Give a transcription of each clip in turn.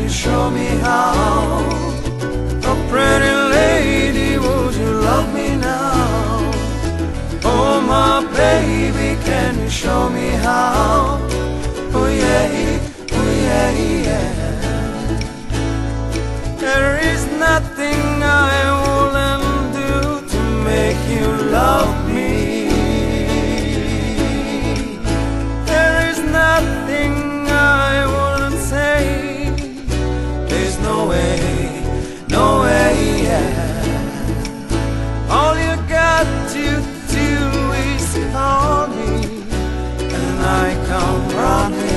you show me how? Oh, pretty lady, would you love me now? Oh, my baby, can you show me how? Oh, yeah, oh, yeah, yeah. There is nothing I wouldn't do to make you love me. There is nothing I wouldn't say. There's no way, no way, yeah. All you got to do is call me, and I come running.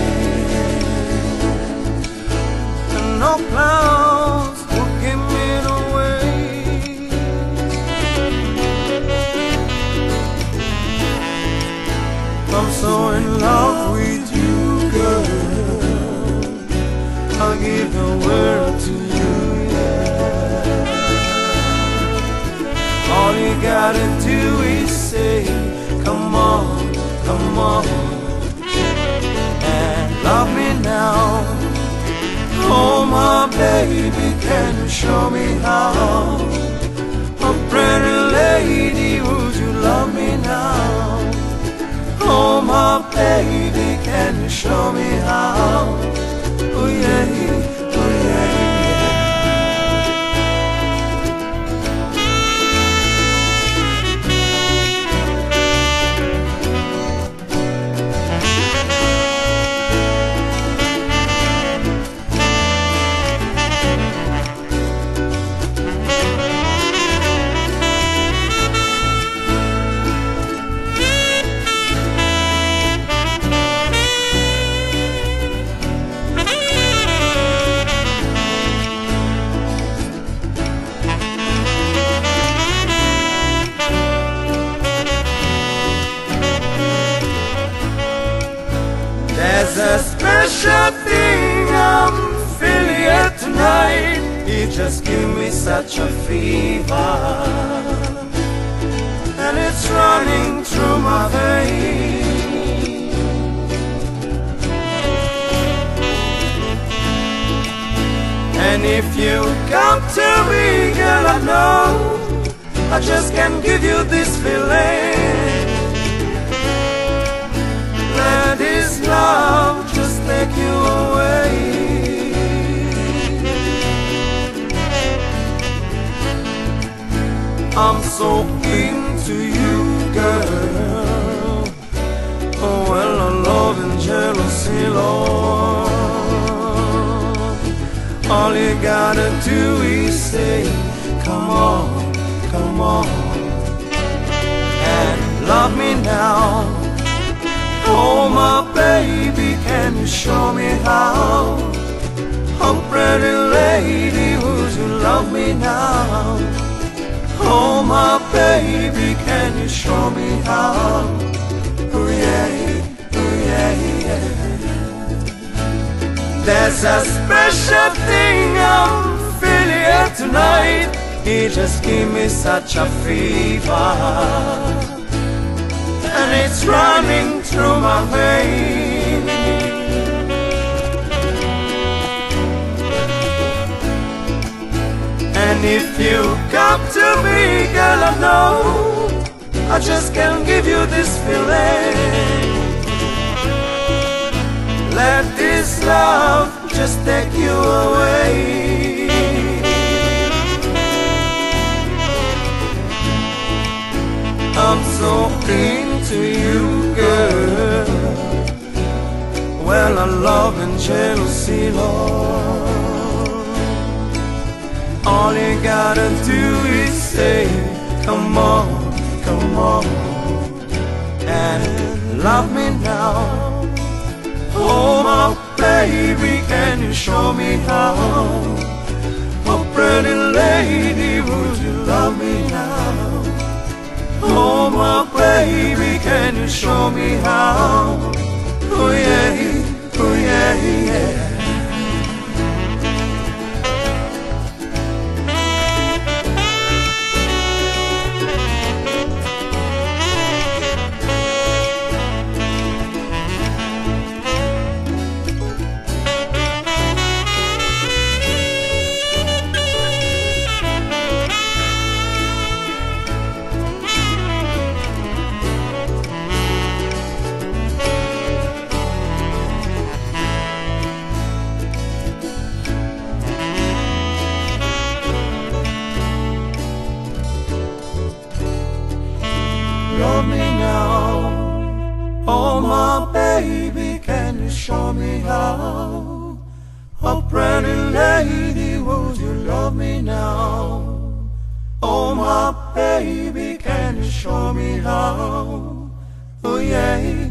And no clouds will give me away. I'm so in love with you, girl. I'll give the world to you, yeah. All you gotta do is say, come on, come on, and love me now. Oh, my baby, can you show me how? Oh, pretty lady, would you love me now? Oh, my baby, can you show me how? Oh, yeah, oh, yeah, there's a special thing I'm feeling here tonight. It just gives me such a fever, and it's running through my veins. And if you come to me, girl, I know I just can't give you this feeling. Let this love just take you away. I'm so into you, girl. Oh, well, I love and jealousy, Lord. All you gotta do is say, come on, come on, and love me now. Oh, my baby, can you show me how? Oh, pretty lady, would you love me now? Oh, my baby, can you show me how? Oh, yeah, oh, yeah, yeah. There's a special thing I'm feeling here tonight. It just gives me such a fever, and it's running through my veins. And if you come to me, girl, I know I just can't give you this feeling. Let this love just take you away. I'm so into you, girl. Well, I love and jealousy, Lord. All you gotta do is say, come on, come on, and love me now. Oh, my baby, can you show me how? Oh, pretty lady, would you love me now? Oh, my baby, can you show me how? Oh, yeah, oh, yeah, yeah. baby, can you show me how? Oh yeah.